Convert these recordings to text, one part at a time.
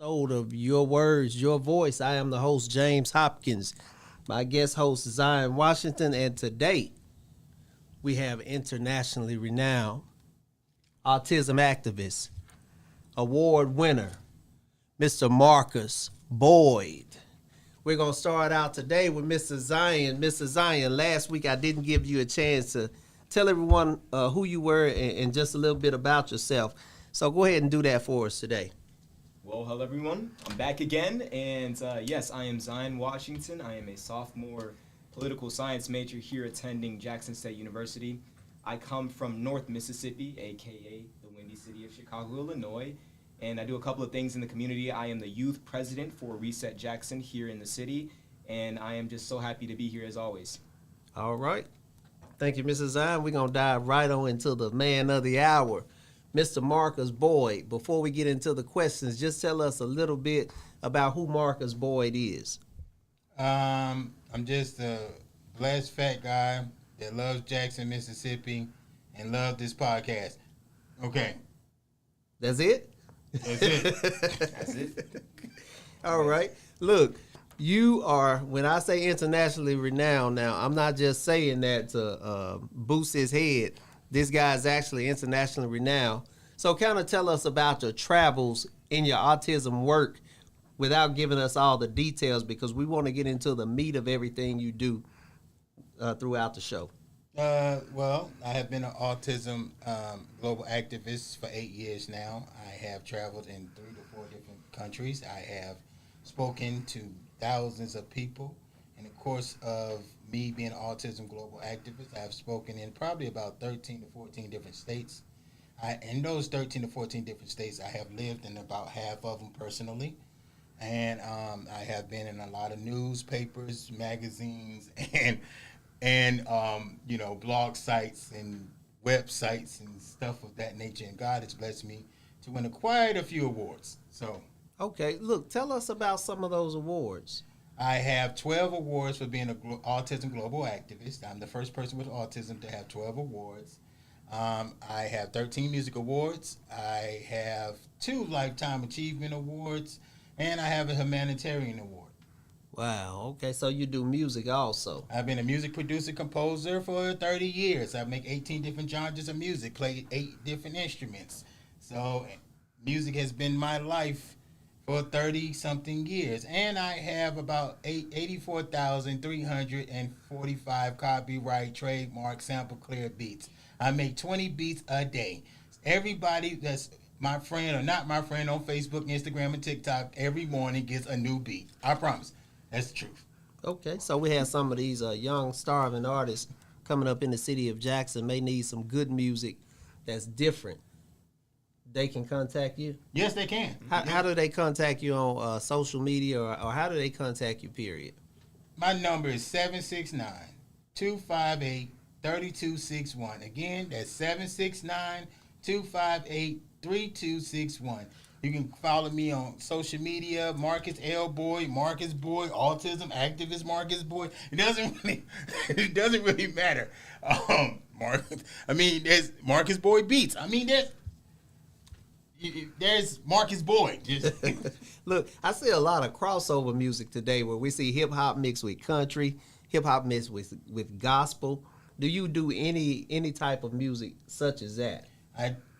episode of Your Words, Your Voice. I am the host, James Hopkins. My guest host is Zion Washington, and today we have internationally renowned autism activist, award winner, Mr. Marcus Boyd. We're going to start out today with Mr. Zion. Mr. Zion, last week I didn't give you a chance to tell everyone who you were and just a little bit about yourself. So go ahead and do that for us today. Well, hello everyone. I'm back again, and yes, I am Zion Washington. I am a sophomore political science major here attending Jackson State University. I come from North Mississippi, aka the Windy City of Chicago, Illinois, and I do a couple of things in the community. I am the youth president for Reset Jackson here in the city, and I am just so happy to be here as always. All right. Thank you, Mrs. Zion. We're going to dive right on into the man of the hour, Mr. Marcus Boyd. Before we get into the questions, just tell us a little bit about who Marcus Boyd is. I'm just a blessed fat guy that loves Jackson, Mississippi, and loves this podcast. Okay. That's it? That's it. That's it. All right. Look, you are, when I say internationally renowned now, I'm not just saying that to boost his head. This guy is actually internationally renowned. So kind of tell us about your travels in your autism work without giving us all the details, because we want to get into the meat of everything you do throughout the show. Well, I have been an autism global activist for 8 years now. I have traveled in 3 to 4 different countries. I have spoken to thousands of people. In the course of me being an autism global activist, I have spoken in probably about 13 to 14 different states. In those 13 to 14 different states, I have lived in about half of them personally. And I have been in a lot of newspapers, magazines, and blog sites and websites and stuff of that nature. And God has blessed me to win quite a few awards. So, okay, look, tell us about some of those awards. I have 12 awards for being an autism global activist. I'm the first person with autism to have 12 awards. I have 13 music awards. I have 2 lifetime achievement awards, and I have a humanitarian award. Wow. Okay, so you do music also. I've been a music producer, composer for 30 years. I make 18 different genres of music, play 8 different instruments. So music has been my life for 30-something years. And I have about 84,345 copyright, trademark, sample clear beats. I make 20 beats a day. Everybody that's my friend or not my friend on Facebook, Instagram, and TikTok every morning gets a new beat. I promise. That's the truth. Okay, so we have some of these young starving artists coming up in the city of Jackson, may need some good music that's different. They can contact you? Yes, they can. How do they contact you on social media, or how do they contact you, period? My number is 769-258-3261. Again, that's 769-258-3261. You can follow me on social media, Marcus L. Boyd, Marcus Boyd, Autism Activist Marcus Boyd. It doesn't really matter. There's Marcus Boyd Beats. There's Marcus Boyd. Look, I see a lot of crossover music today where we see hip hop mixed with country, hip hop mixed with gospel. Do you do any type of music such as that?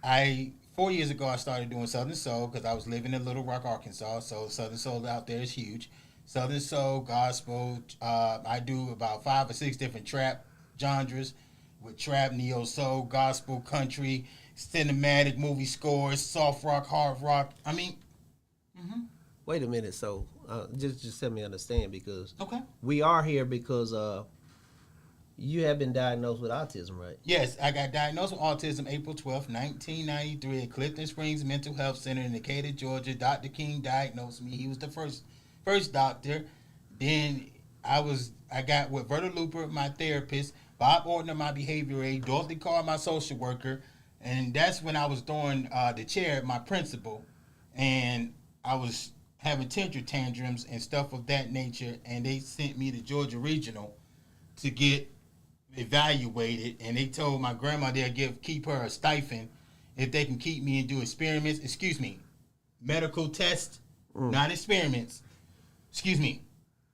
I 4 years ago, I started doing Southern Soul because I was living in Little Rock, Arkansas. So Southern Soul out there is huge. Southern Soul, gospel. I do about 5 or 6 different trap genres with trap, neo soul, gospel, country, cinematic movie scores, soft rock, hard rock. Wait a minute. So just help me understand, because Okay. we are here because you have been diagnosed with autism, right? Yes, I got diagnosed with autism April 12th, 1993 at Clifton Springs Mental Health Center in Decatur, Georgia. Dr. King diagnosed me. He was the first doctor. Then I got with Verta Looper, my therapist, Bob Ortner, my behavior aide, Dorothy Carr, my social worker, and that's when I was throwing the chair at my principal, and I was having temper tantrums and stuff of that nature, and they sent me to Georgia Regional to get evaluated, and they told my grandma they'll keep her a stipend if they can keep me and do medical tests not experiments. Excuse me,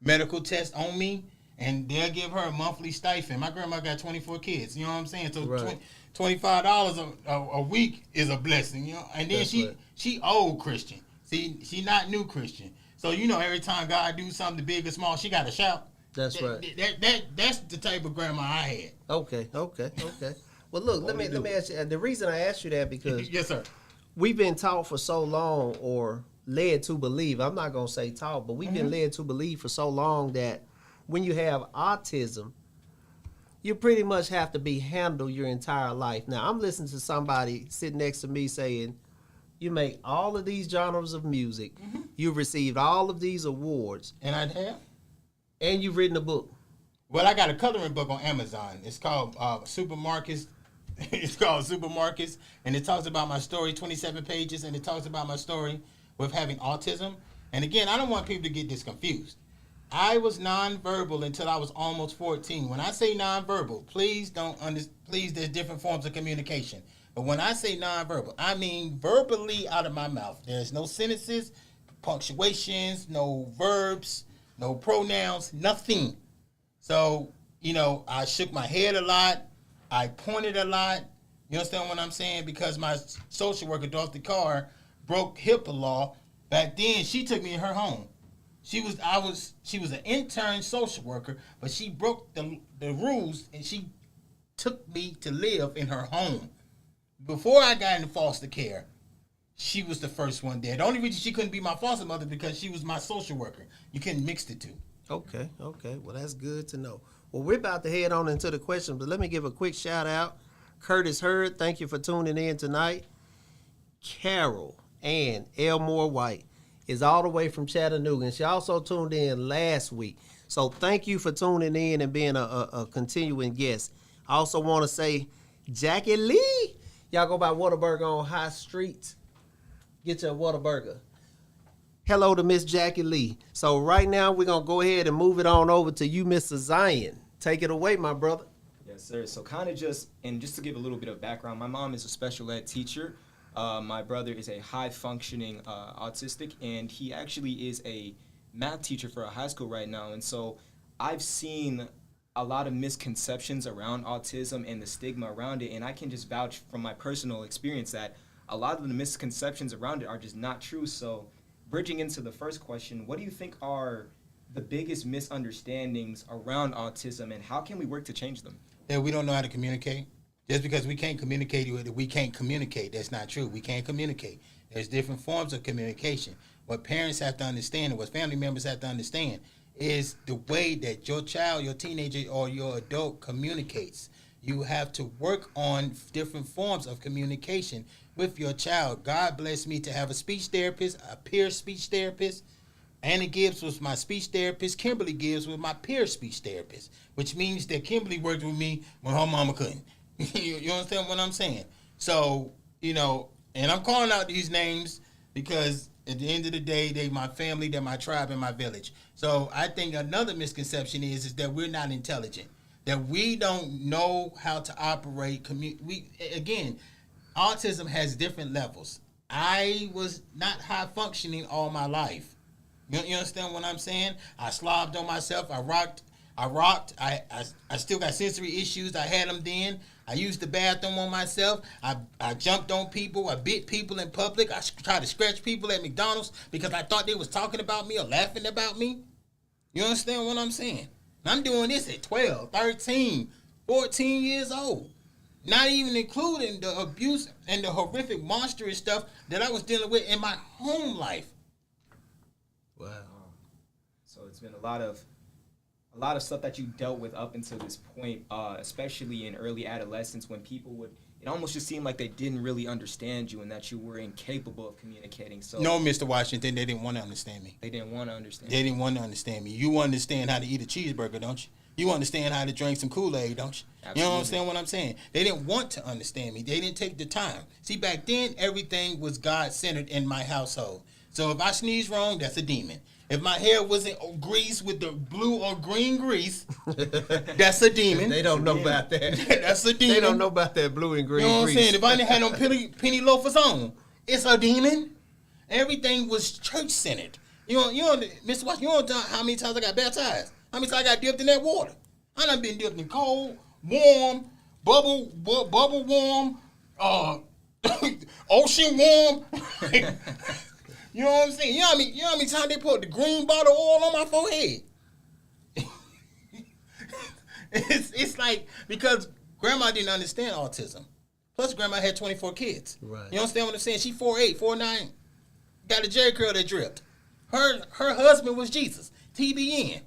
medical tests on me, and they'll give her a monthly stipend. My grandma got 24 kids. You know what I'm saying? So Right. $25 a week is a blessing. You know, and then she old Christian. See, she not new Christian. So every time God do something big or small, she got to shout. That's right. That's the type of grandma I had. Okay. Well, look, let me ask you. The reason I asked you that because Yes, sir. we've been taught for so long, or led to believe. I'm not gonna say taught, but we've been led to believe for so long that when you have autism, you pretty much have to be handled your entire life. Now, I'm listening to somebody sitting next to me saying, "You make all of these genres of music, you've received all of these awards, And I have. and you've written a book." Well, I got a coloring book on Amazon. It's called Supermarkets. It's called Supermarkets, and it talks about my story, 27 pages, and it talks about my story with having autism. And again, I don't want people to get this confused. I was nonverbal until I was almost 14. When I say nonverbal, please please, there's different forms of communication. But when I say nonverbal, I mean verbally out of my mouth. There's no sentences, punctuations, no verbs, no pronouns, nothing. So, I shook my head a lot. I pointed a lot. You understand what I'm saying? Because my social worker, Dorothy Carr, broke HIPAA law. Back then, she took me in her home. She was an intern social worker, but she broke the rules and she took me to live in her home. Before I got into foster care, she was the first one there. The only reason she couldn't be my foster mother because she was my social worker. You couldn't mix the two. Okay. Well, that's good to know. Well, we're about to head on into the question, but let me give a quick shout out. Curtis Hurd, thank you for tuning in tonight. Carol Ann Elmore White is all the way from Chattanooga, and she also tuned in last week. So thank you for tuning in and being a continuing guest. I also want to say Jackie Lee. Y'all go by Whataburger on High Street. Get your Whataburger. Hello to Miss Jackie Lee. So right now we're going to go ahead and move it on over to you, Mr. Zion. Take it away, my brother. Yes, sir. So just to give a little bit of background, my mom is a special ed teacher. My brother is a high-functioning autistic, and he actually is a math teacher for a high school right now. And so I've seen a lot of misconceptions around autism and the stigma around it, and I can just vouch from my personal experience that a lot of the misconceptions around it are just not true. So bridging into the first question, what do you think are the biggest misunderstandings around autism, and how can we work to change them? That we don't know how to communicate. Just because we can't communicate, we can't communicate. That's not true. We can't communicate. There's different forms of communication. What parents have to understand and what family members have to understand is the way that your child, your teenager, or your adult communicates. You have to work on different forms of communication with your child. God blessed me to have a speech therapist, a peer speech therapist. Anna Gibbs was my speech therapist. Kimberly Gibbs was my peer speech therapist, which means that Kimberly worked with me when her mama couldn't. You understand what I'm saying? So, and I'm calling out these names because at the end of the day, they my family, they're my tribe, and my village. So I think another misconception is that we're not intelligent, that we don't know how to operate. Again, autism has different levels. I was not high functioning all my life. You understand what I'm saying? I slobbed on myself. I rocked. I still got sensory issues. I had them then. I used the bathroom on myself. I jumped on people. I bit people in public. I tried to scratch people at McDonald's because I thought they was talking about me or laughing about me. You understand what I'm saying? I'm doing this at 12, 13, 14 years old. Not even including the abuse and the horrific monstrous stuff that I was dealing with in my home life. Wow. So it's been a lot of stuff that you dealt with up until this point, especially in early adolescence, when it almost just seemed like they didn't really understand you and that you were incapable of communicating. So no, Mr. Washington, they didn't want to understand me. They didn't want to understand. They didn't want to understand me. You understand how to eat a cheeseburger, don't you? You understand how to drink some Kool-Aid, don't you? Absolutely. You understand what I'm saying? They didn't want to understand me. They didn't take the time. See, back then, everything was God-centered in my household. So if I sneeze wrong, that's a demon. If my hair wasn't greased with the blue or green grease, that's a demon. They don't know about that. That's a demon. They don't know about that blue and green You know what I'm grease. saying? If I didn't have no penny loafers on, it's a demon. Everything was church centered. Mr. Watson, you don't know how many times I got baptized. How many times I got dipped in that water. I done been dipped in cold, warm, bubble warm, ocean warm. You know what I'm saying? You know how many times they put the green bottle oil on my forehead? It's like, because grandma didn't understand autism. Plus, grandma had 24 kids. Right. You understand what I'm saying? She 4'8", 4'9", got a Jerry curl that dripped. Her husband was Jesus, TBN.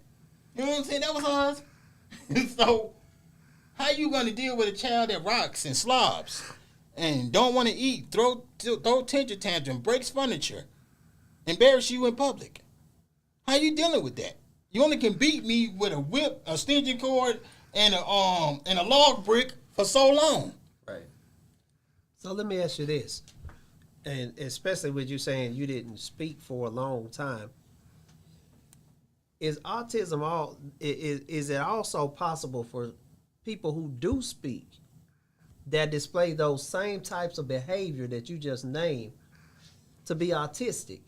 You know what I'm saying? That was her husband. So, how you gonna deal with a child that rocks and slobs and don't want to eat, throw temper tantrum, breaks furniture, embarrass you in public? How you dealing with that? You only can beat me with a whip, a extension cord, and a log brick for so long. Right. So let me ask you this, and especially with you saying you didn't speak for a long time. Is autism is it also possible for people who do speak that display those same types of behavior that you just named to be autistic?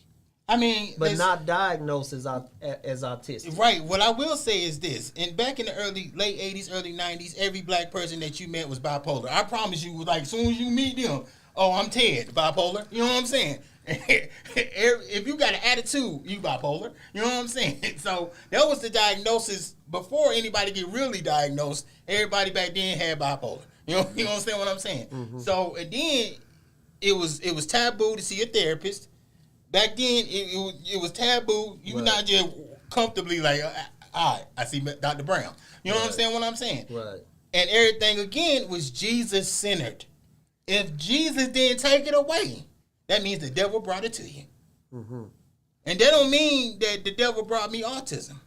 I mean, but not diagnosed as autistic. Right. What I will say is this: and back in the late '80s, early '90s, every black person that you met was bipolar. I promise you, like, as soon as you meet them, oh, I'm Ted, bipolar. You know what I'm saying? If you got an attitude, you bipolar. You know what I'm saying? So that was the diagnosis before anybody get really diagnosed. Everybody back then had bipolar. You understand what I'm saying? Mm-hmm. So and then it was taboo to see a therapist. Back then, it was taboo. You were not just comfortably like, all right, I see Dr. Brown. You know what I'm saying? What I'm saying? Right. And everything, again, was Jesus-centered. If Jesus didn't take it away, that means the devil brought it to you. Mm-hmm. And that don't mean that the devil brought me autism.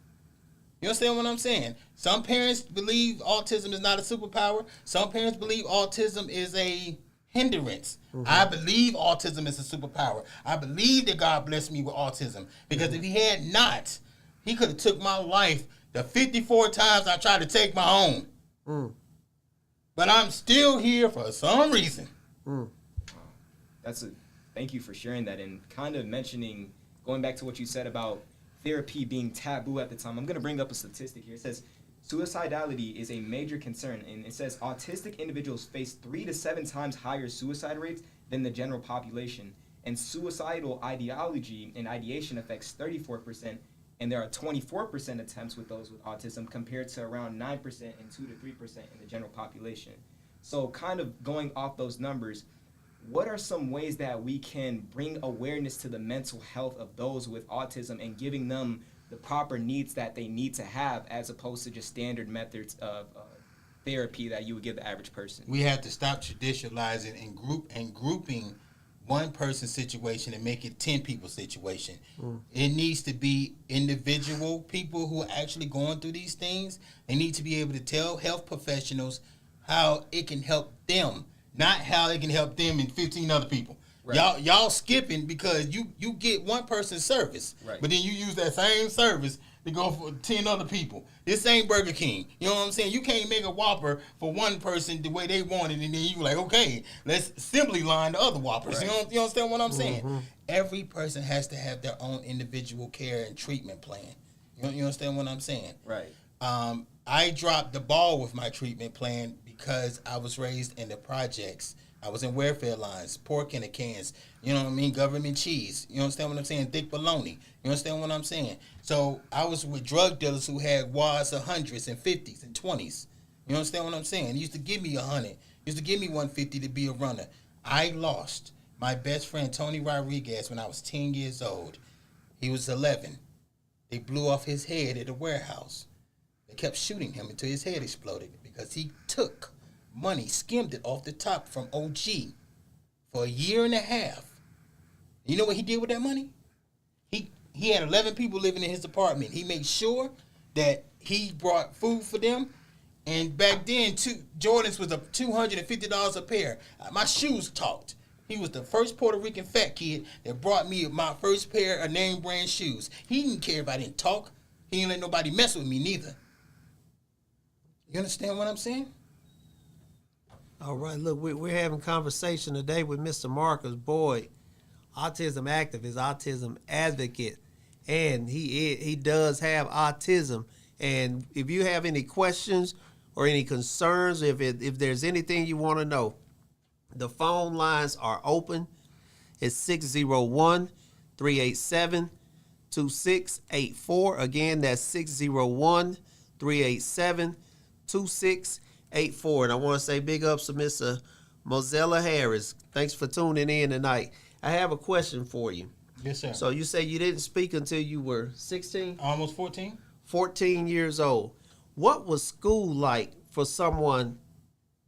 You understand what I'm saying? Some parents believe autism is not a superpower. Some parents believe autism is a hindrance. Mm-hmm. I believe autism is a superpower. I believe that God blessed me with autism. Because if he had not, he could have took my life the 54 times I tried to take my own. Mm. But I'm still here for some reason. Mm. Thank you for sharing that and kind of mentioning, going back to what you said about therapy being taboo at the time. I'm going to bring up a statistic here. It says suicidality is a major concern, and it says autistic individuals face 3 to 7 times higher suicide rates than the general population, and suicidal ideology and ideation affects 34%, and there are 24% attempts with those with autism compared to around 9% and 2 to 3% in the general population. So kind of going off those numbers, what are some ways that we can bring awareness to the mental health of those with autism and giving them the proper needs that they need to have, as opposed to just standard methods of therapy that you would give the average person? We have to stop traditionalizing and grouping one person's situation and make it 10 people's situation. Mm. It needs to be individual people who are actually going through these things. They need to be able to tell health professionals how it can help them, not how it can help them and 15 other people. Right. Y'all skipping because you get one person's service, right, but then you use that same service to go for 10 other people. This ain't Burger King. You know what I'm saying? You can't make a Whopper for one person the way they want it, and then you like, okay, let's simply line the other Whoppers. Right. You understand what I'm saying? Mm-hmm. Every person has to have their own individual care and treatment plan. You understand what I'm saying? Right. I dropped the ball with my treatment plan because I was raised in the projects. I was in welfare lines, pork in the cans, you know what I mean, government cheese. You understand what I'm saying? Thick bologna. You understand what I'm saying? So I was with drug dealers who had wads of hundreds and 50s and 20s. You understand what I'm saying? He used to give me 100. Used to give me 150 to be a runner. I lost my best friend, Tony Rodriguez, when I was 10 years old. He was 11. They blew off his head at a warehouse. They kept shooting him until his head exploded because he took money, skimmed it off the top from OG for a year and a half. You know what he did with that money? He had 11 people living in his apartment. He made sure that he brought food for them. And back then, Jordans was $250 a pair. My shoes talked. He was the first Puerto Rican fat kid that brought me my first pair of name brand shoes. He didn't care if I didn't talk. He didn't let nobody mess with me neither. You understand what I'm saying? All right, look, we're having conversation today with Mr. Marcus Boyd autism activist, autism advocate, and he does have autism. And if you have any questions or any concerns, if there's anything you want to know, the phone lines are open. It's 601-387-2684. Again, that's 601-387-2684. And I want to say big ups to Mr. Mozella Harris. Thanks for tuning in tonight. I have a question for you. Yes, sir. So you say you didn't speak until you were 16? Almost 14. 14 years old. What was school like for someone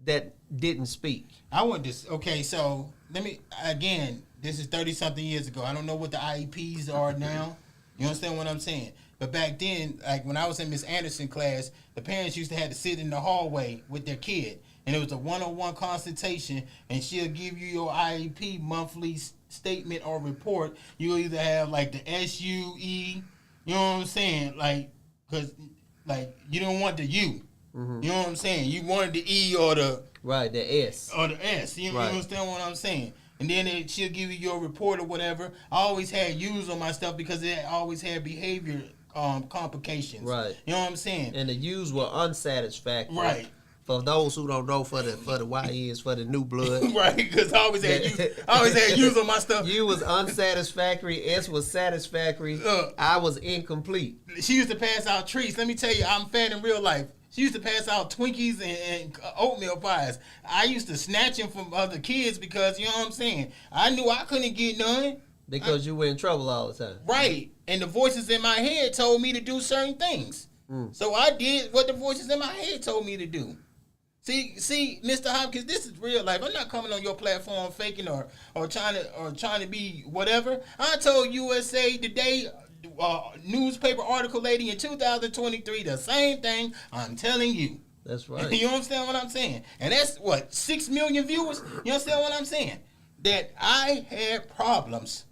that didn't speak? I went this. Okay, so let me again. This is 30-something years ago. I don't know what the IEPs are now. You understand what I'm saying? But back then, like when I was in Miss Anderson class, the parents used to have to sit in the hallway with their kid, and it was a one-on-one consultation, and she'll give you your IEP monthly statement or report. You'll either have like the SUE, you know what I'm saying? Like, because like you don't want the U. Mm-hmm. You know what I'm saying? You wanted the E or the the S. Or the S. You understand what I'm saying? And then she'll give you your report or whatever. I always had U's on my stuff because it always had behavior complications. Right. You know what I'm saying? And the U's were unsatisfactory. Right. For those who don't know, for the YNs, for the new blood. Right, because I always had U's on my stuff. U was unsatisfactory. S was satisfactory. I was incomplete. She used to pass out treats. Let me tell you, I'm fat in real life. She used to pass out Twinkies and oatmeal pies. I used to snatch them from other kids because, you know what I'm saying, I knew I couldn't get none. Because you were in trouble all the time. Right. And the voices in my head told me to do certain things. So I did what the voices in my head told me to do. See, Mr. Hopkins, this is real life. I'm not coming on your platform faking or trying to be whatever. I told USA Today newspaper article lady in 2023 the same thing I'm telling you. That's right. You understand what I'm saying? And that's what, 6 million viewers? You understand what I'm saying? That I had problems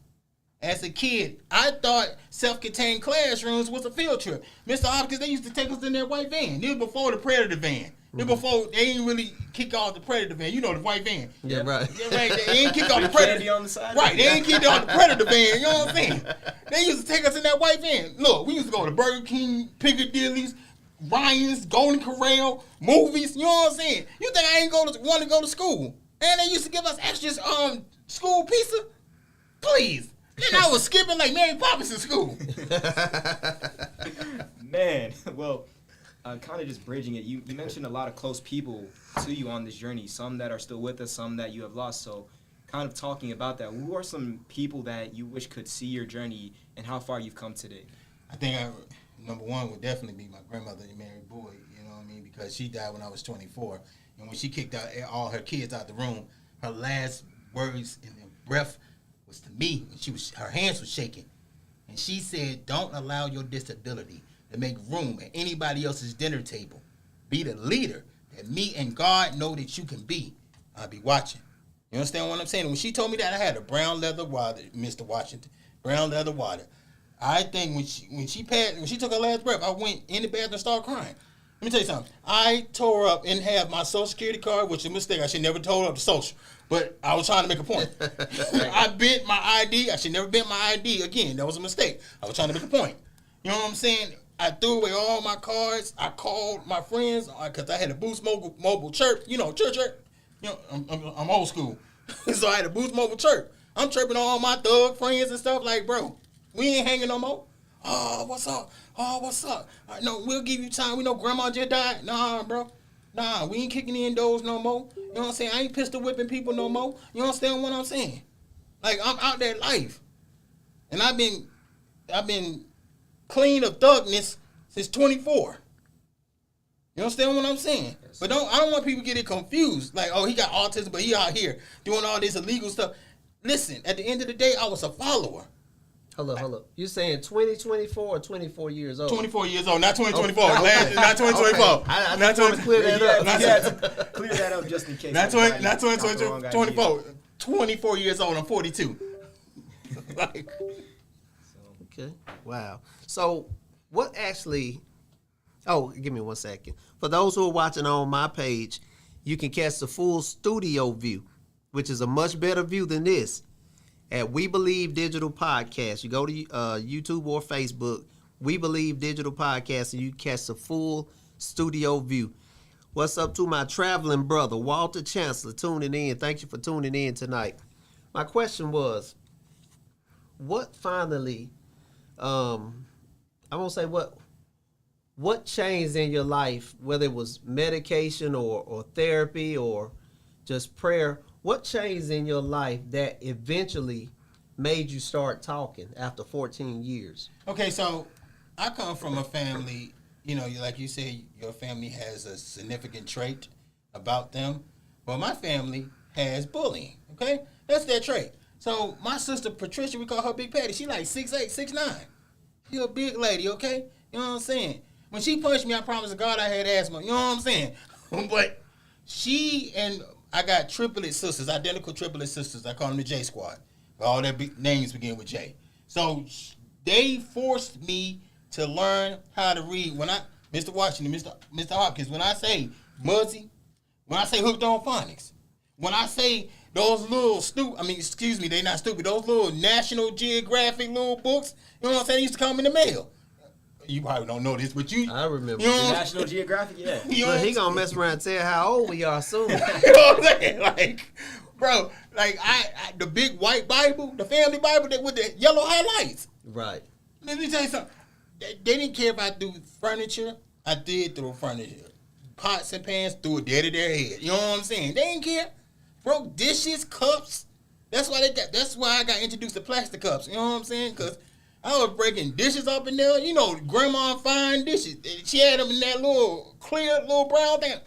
as a kid. I thought self-contained classrooms was a field trip. Mr. Hopkins, they used to take us in their white van. This was before the Predator van. This before they didn't really kick off the Predator van. You know, the white van. Yeah, right. Yeah, right. They didn't kick off the Predator. Candy on the side. Right. They didn't kick off the Predator van. You know what I'm saying? They used to take us in that white van. Look, we used to go to Burger King, Piccadilly's, Ryan's, Golden Corral, movies. You know what I'm saying? You think I ain't want to go to school? And they used to give us extra school pizza? Please. Then I was skipping like Mary Poppins in school. Man, well, kind of just bridging it, you mentioned a lot of close people to you on this journey, some that are still with us, some that you have lost. So kind of talking about that, who are some people that you wish could see your journey and how far you've come today? I think number one would definitely be my grandmother, Mary Boyd, you know what I mean? Because she died when I was 24. And when she kicked out all her kids out the room, her last words in the breath was to me, when her hands were shaking. And she said, don't allow your disability to make room at anybody else's dinner table. Be the leader that me and God know that you can be. I'll be watching. You understand what I'm saying? When she told me that, I had a brown leather water, Mr. Washington, brown leather water. I think when she took her last breath, I went in the bathroom and started crying. Let me tell you something. I tore up and have my Social Security card, which is a mistake. I should never tore up the social, but I was trying to make a point. I bent my ID. I should never bent my ID again. That was a mistake. I was trying to make a point. You know what I'm saying? I threw away all my cards. I called my friends because I had a Boost Mobile chirp. You know, chirp. You know, I'm old school, so I had a Boost Mobile chirp. I'm chirping all my thug friends and stuff like, bro, we ain't hanging no more. Oh, what's up? Oh, what's up? No, we'll give you time. We know grandma just died. Nah, bro. Nah, we ain't kicking in doors no more. You know what I'm saying? I ain't pistol whipping people no more. You understand what I'm saying? Like, I'm out there life. And I've been clean of thugness since 24. You understand what I'm saying? Yes. But I don't want people to get it confused. Like, oh, he got autism, but he out here doing all this illegal stuff. Listen, at the end of the day, I was a follower. Hold up. You saying 2024 or 24 years old? 24 years old, not 2024. Okay. Not 2024. Okay. I just want to clear that up. Clear that up just in case. Not 2024. 24 years old. I'm 42. Like. Okay. Wow. So, what actually... Oh, give me 1 second. For those who are watching on my page, you can catch the full studio view, which is a much better view than this. at We Believe Digital Podcast. You go to YouTube or Facebook, We Believe Digital Podcast, and you catch the full studio view. What's up to my traveling brother, Walter Chancellor, tuning in. Thank you for tuning in tonight. My question was, what finally, I won't say what changed in your life, whether it was medication or therapy or just prayer, what changed in your life that eventually made you start talking after 14 years? Okay, so I come from a family, like you say, your family has a significant trait about them. Well, my family has bullying, okay? That's their trait. So my sister Patricia, we call her Big Patty. She like 6'8", 6'9". She a big lady, okay? You know what I'm saying? When she punched me, I promise to God I had asthma. You know what I'm saying? But she and I got triplet sisters, identical triplet sisters. I call them the J Squad. All their names begin with J. So they forced me to learn how to read. When Mr. Washington, Mr. Hopkins, when I say Muzzy, when I say hooked on phonics, when I say those little they not stupid, those little National Geographic little books, you know what I'm saying, used to come in the mail. You probably don't know this, but I remember. You know, National Geographic, yeah. Look, he gonna mess around and tell how old we are soon. You know what I'm saying? Like, bro, like I the big white Bible, the family Bible with the yellow highlights. Right. Let me tell you something. They didn't care if I do furniture. I did throw furniture. Pots and pans, threw it dead at their head. You know what I'm saying? They didn't care. Broke dishes, cups. That's why I got introduced to plastic cups. You know what I'm saying? Because I was breaking dishes up in there. You know, grandma fine dishes. She had them in that little clear, little brown thing.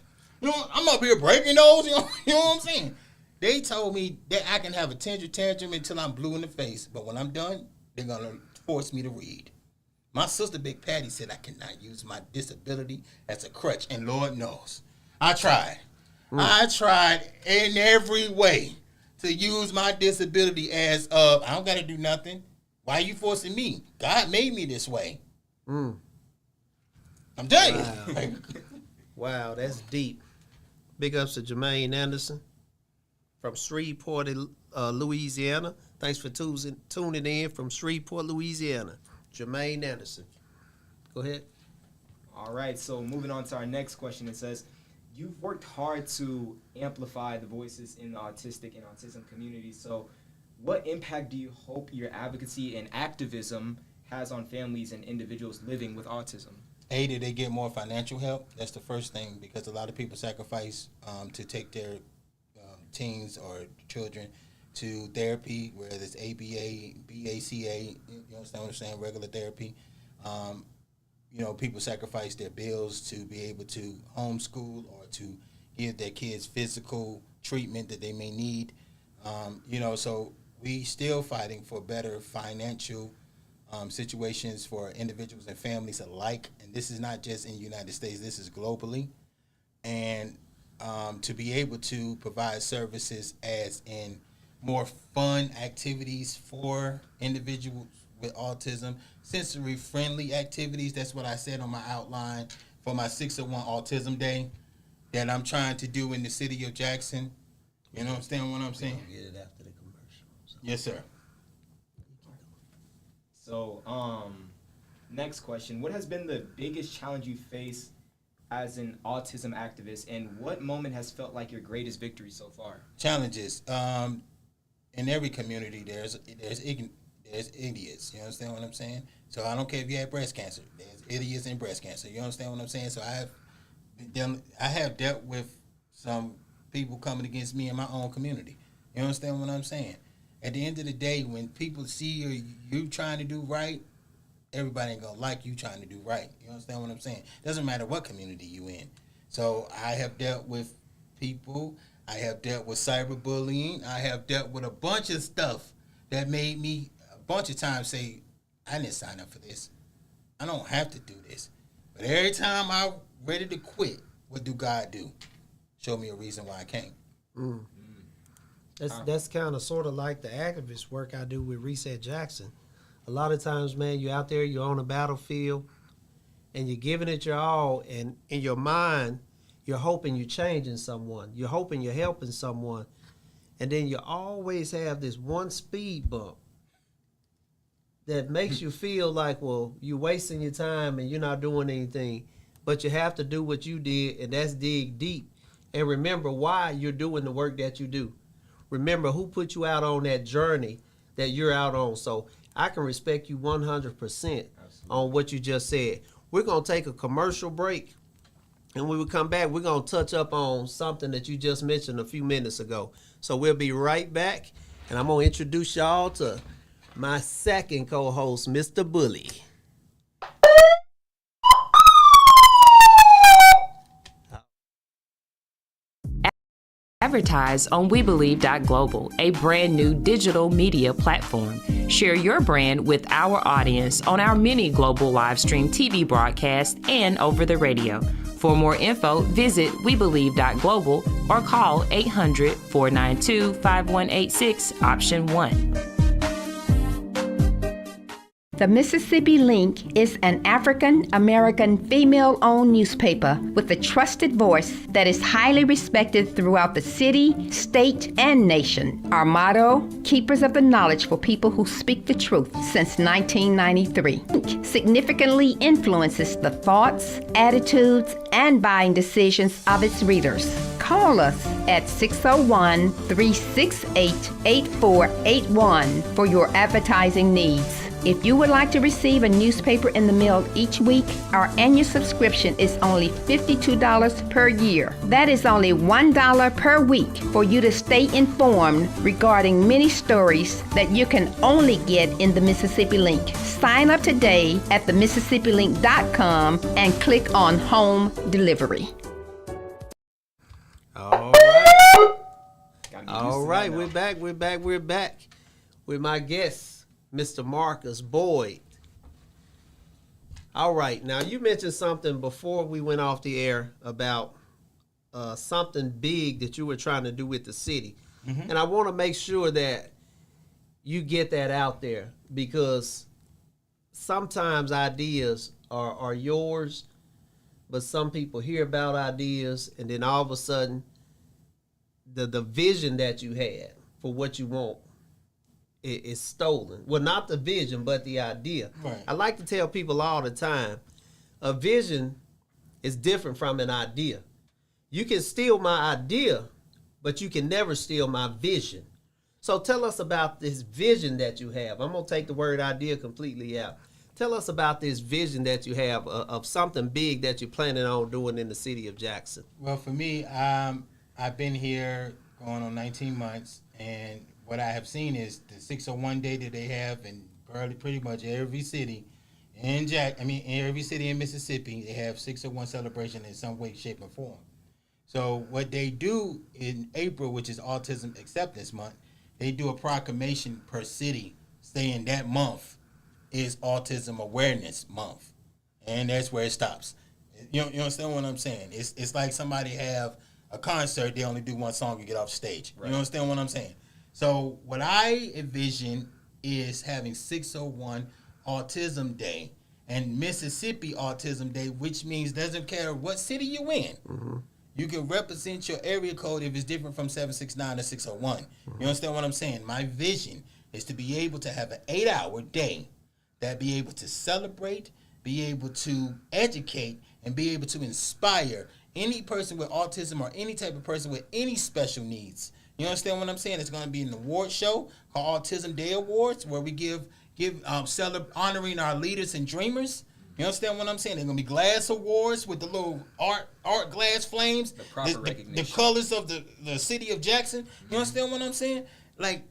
You know, I'm up here breaking those. You know what I'm saying? They told me that I can have a tantrum until I'm blue in the face. But when I'm done, they're going to force me to read. My sister, Big Patty, said I cannot use my disability as a crutch. And Lord knows, I tried. I tried in every way to use my disability as I don't got to do nothing. Why are you forcing me? God made me this way. I'm telling you. Wow, that's deep. Big ups to Jermaine Anderson from Shreveport, Louisiana. Thanks for tuning in from Shreveport, Louisiana. Jermaine Anderson. Go ahead. All right, so moving on to our next question. It says, you've worked hard to amplify the voices in the autistic and autism community. So what impact do you hope your advocacy and activism has on families and individuals living with autism? Did they get more financial help? That's the first thing, because a lot of people sacrifice to take their teens or children to therapy, whether it's ABA, BACA, you understand what I'm saying, regular therapy. People sacrifice their bills to be able to homeschool or to give their kids physical treatment that they may need. So we still fighting for better financial situations for individuals and families alike. And this is not just in the United States, this is globally. And to be able to provide services as in more fun activities for individuals with autism, sensory-friendly activities. That's what I said on my outline for my 601 Autism Day that I'm trying to do in the city of Jackson. You know what I'm saying? Get it after the commercial. So. Yes, sir. So, next question. What has been the biggest challenge you faced as an autism activist, and what moment has felt like your greatest victory so far? Challenges. In every community, there's idiots. You understand what I'm saying? So I don't care if you have breast cancer. There's idiots in breast cancer. You understand what I'm saying? So I have dealt with some people coming against me in my own community. You understand what I'm saying? At the end of the day, when people see you trying to do right, everybody ain't gonna like you trying to do right. You understand what I'm saying? Doesn't matter what community you in. So I have dealt with people. I have dealt with cyberbullying. I have dealt with a bunch of stuff that made me a bunch of times say, I didn't sign up for this. I don't have to do this. But every time I'm ready to quit, what do God do? Show me a reason why I can't. That's kind of sort of like the activist work I do with Reset Jackson. A lot of times, man, you're out there, you're on a battlefield, and you're giving it your all, and in your mind, you're hoping you're changing someone. You're hoping you're helping someone. And then you always have this one speed bump that makes you feel like, well, you're wasting your time and you're not doing anything. But you have to do what you did, and that's dig deep. And remember why you're doing the work that you do. Remember who put you out on that journey that you're out on. So I can respect you 100% on what you just said. We're going to take a commercial break. And when we come back, we're going to touch up on something that you just mentioned a few minutes ago. So we'll be right back. And I'm going to introduce y'all to my second co-host, Mr. Bully. Advertise on WeBelieve.global, a brand new digital media platform. Share your brand with our audience on our many global live stream TV broadcasts and over the radio. For more info, visit WeBelieve.global or call 800-492-5186, option 1. The Mississippi Link is an African-American female-owned newspaper with a trusted voice that is highly respected throughout the city, state, and nation. Our motto, keepers of the knowledge for people who speak the truth, since 1993. Link significantly influences the thoughts, attitudes, and buying decisions of its readers. Call us at 601-368-8481 for your advertising needs. If you would like to receive a newspaper in the mail each week, our annual subscription is only $52 per year. That is only $1 per week for you to stay informed regarding many stories that you can only get in the Mississippi Link. Sign up today at themississippilink.com and click on Home Delivery. All right. All right, we're back with my guest, Mr. Marcus Boyd. All right, now you mentioned something before we went off the air about something big that you were trying to do with the city. Mm-hmm. And I want to make sure that you get that out there, because sometimes ideas are yours, but some people hear about ideas and then all of a sudden the vision that you had for what you want is stolen. Well, not the vision, but the idea. Right. I like to tell people all the time, a vision is different from an idea. You can steal my idea, but you can never steal my vision. So tell us about this vision that you have. I'm going to take the word idea completely out. Tell us about this vision that you have of something big that you're planning on doing in the city of Jackson. Well, for me, I've been here going on 19 months, and what I have seen is the 601 day that they have in pretty much every city in every city in Mississippi, they have 601 celebration in some way, shape, or form. So what they do in April, which is Autism Acceptance Month, they do a proclamation per city saying that month is Autism Awareness Month, and that's where it stops. You understand what I'm saying? It's like somebody have a concert, they only do one song and get off stage. Right. You understand what I'm saying? So what I envision is having 601 Autism Day and Mississippi Autism Day, which means doesn't care what city you in. Mm-hmm. You can represent your area code if it's different from 769 to 601. Mm-hmm. You understand what I'm saying? My vision is to be able to have an 8-hour day that be able to celebrate, be able to educate, and be able to inspire any person with autism or any type of person with any special needs. You understand what I'm saying? It's going to be an award show called Autism Day Awards, where we honoring our leaders and dreamers. You understand what I'm saying? There's going to be glass awards with the little art glass flames, the proper recognition, the colors of the city of Jackson. Mm-hmm. You understand what I'm saying? Like,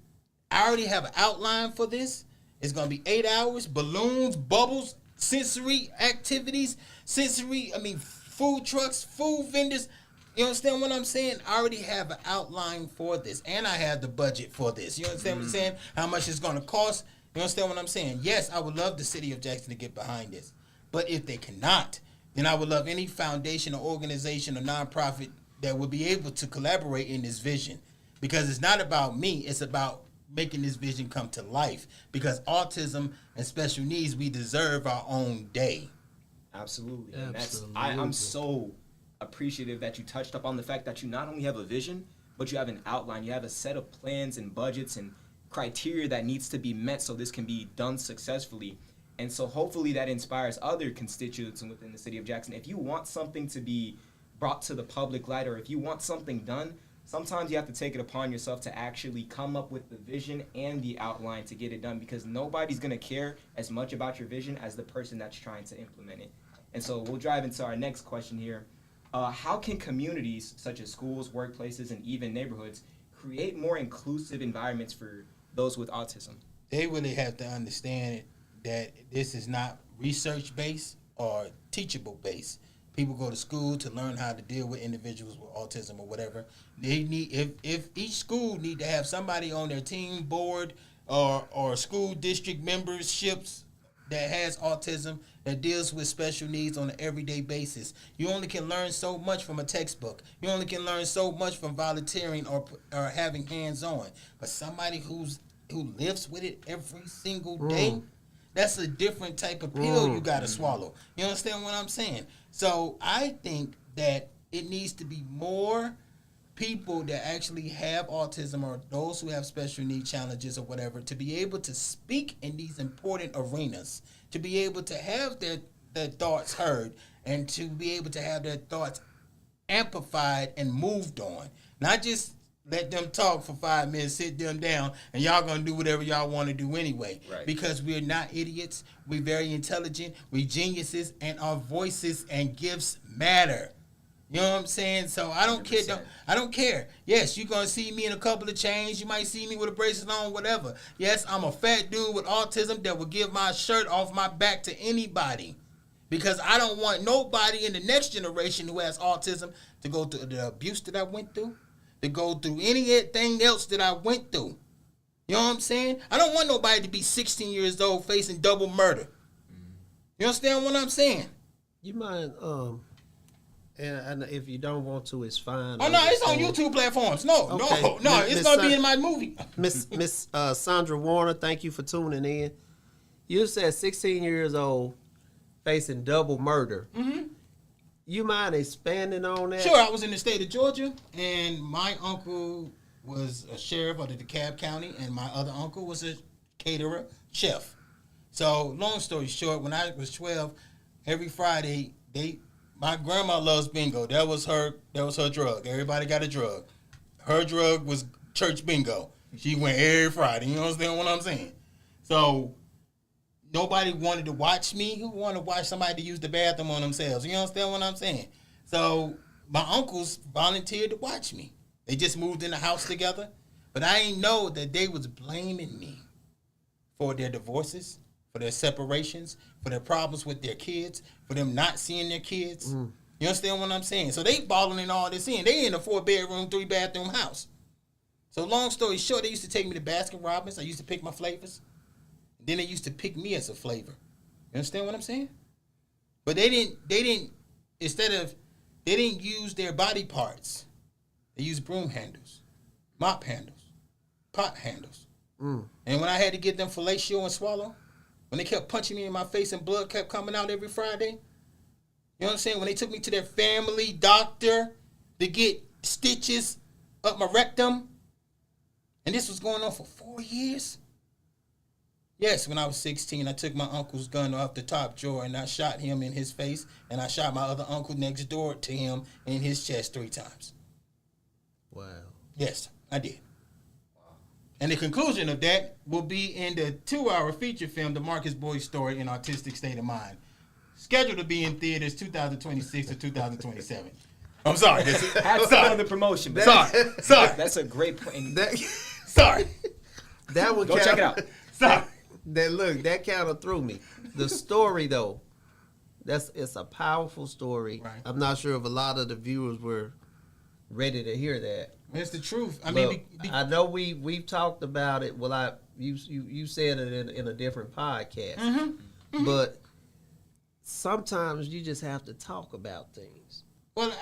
I already have an outline for this. It's going to be 8 hours, balloons, bubbles, sensory activities, food trucks, food vendors. You understand what I'm saying? I already have an outline for this, and I have the budget for this. You understand what I'm saying? How much it's going to cost? You understand what I'm saying? Yes, I would love the city of Jackson to get behind this. But if they cannot, then I would love any foundation or organization or nonprofit that would be able to collaborate in this vision. Because it's not about me. It's about making this vision come to life. Because autism and special needs, we deserve our own day. Absolutely. And I'm so appreciative that you touched up on the fact that you not only have a vision, but you have an outline. You have a set of plans and budgets and criteria that needs to be met so this can be done successfully. And so hopefully that inspires other constituents within the city of Jackson. If you want something to be brought to the public light, or if you want something done, sometimes you have to take it upon yourself to actually come up with the vision and the outline to get it done, because nobody's going to care as much about your vision as the person that's trying to implement it. And so we'll drive into our next question here. How can communities such as schools, workplaces, and even neighborhoods create more inclusive environments for those with autism? They really have to understand that this is not research-based or teachable-based. People go to school to learn how to deal with individuals with autism or whatever. They need, if each school need to have somebody on their team board or school district memberships that has autism, that deals with special needs on an everyday basis. You only can learn so much from a textbook. You only can learn so much from volunteering or having hands-on. But somebody who lives with it every single day, that's a different type of pill you got to swallow. You understand what I'm saying? So I think that it needs to be more people that actually have autism or those who have special need challenges or whatever to be able to speak in these important arenas, to be able to have their thoughts heard and to be able to have their thoughts amplified and moved on. Not just let them talk for 5 minutes, sit them down, and y'all gonna do whatever y'all want to do anyway. Right. Because we're not idiots, we're very intelligent, we're geniuses, and our voices and gifts matter. You know what I'm saying? So I don't 100%. care. I don't care. Yes, you're gonna see me in a couple of chains. You might see me with a bracelet on, whatever. Yes, I'm a fat dude with autism that will give my shirt off my back to anybody. Because I don't want nobody in the next generation who has autism to go through the abuse that I went through, to go through anything else that I went through. You know what I'm saying? I don't want nobody to be 16 years old facing double murder. You understand what I'm saying? You mind, and if you don't want to, it's fine. Oh, no, it's on YouTube platforms. No, Okay. no, Miss it's going to be Sa- in my movie. Miss Sandra Warner, thank you for tuning in. You said 16 years old, facing double murder. Mm-hmm. You mind expanding on that? Sure, I was in the state of Georgia, and my uncle was a sheriff of the DeKalb County, and my other uncle was a caterer, chef. So, long story short, when I was 12, every Friday, my grandma loves bingo. That was her drug. Everybody got a drug. Her drug was church bingo. She went every Friday. You understand what I'm saying? So, nobody wanted to watch me. Who wanted to watch somebody use the bathroom on themselves? You understand what I'm saying? So my uncles volunteered to watch me. They just moved in the house together. But I didn't know that they was blaming me for their divorces, for their separations, for their problems with their kids, for them not seeing their kids. You understand what I'm saying? So they balling in all this in. They in a 4-bedroom, 3-bathroom house. So long story short, they used to take me to Baskin Robbins. I used to pick my flavors. Then they used to pick me as a flavor. You understand what I'm saying? But they didn't use their body parts. They used broom handles, mop handles, pot handles. And when I had to get them fellatio and swallow, when they kept punching me in my face and blood kept coming out every Friday, you know what I'm saying? When they took me to their family doctor to get stitches up my rectum, and this was going on for 4 years. Yes, when I was 16, I took my uncle's gun off the top drawer and I shot him in his face, and I shot my other uncle next door to him in his chest 3 times. Wow. Yes, I did. Wow. And the conclusion of that will be in the 2-hour feature film, The Marcus Boyd Story, An Autistic State of Mind, scheduled to be in theaters 2026 to 2027. I'm sorry. Have fun with the promotion. But Sorry. That's a great point. Sorry. That one Go check it out. Sorry. That kind of threw me. The story though, it's a powerful story. Right. I'm not sure if a lot of the viewers were ready to hear that. It's the truth. I But mean, I know we've talked about it. Well, you said it in a different podcast. But sometimes you just have to talk about things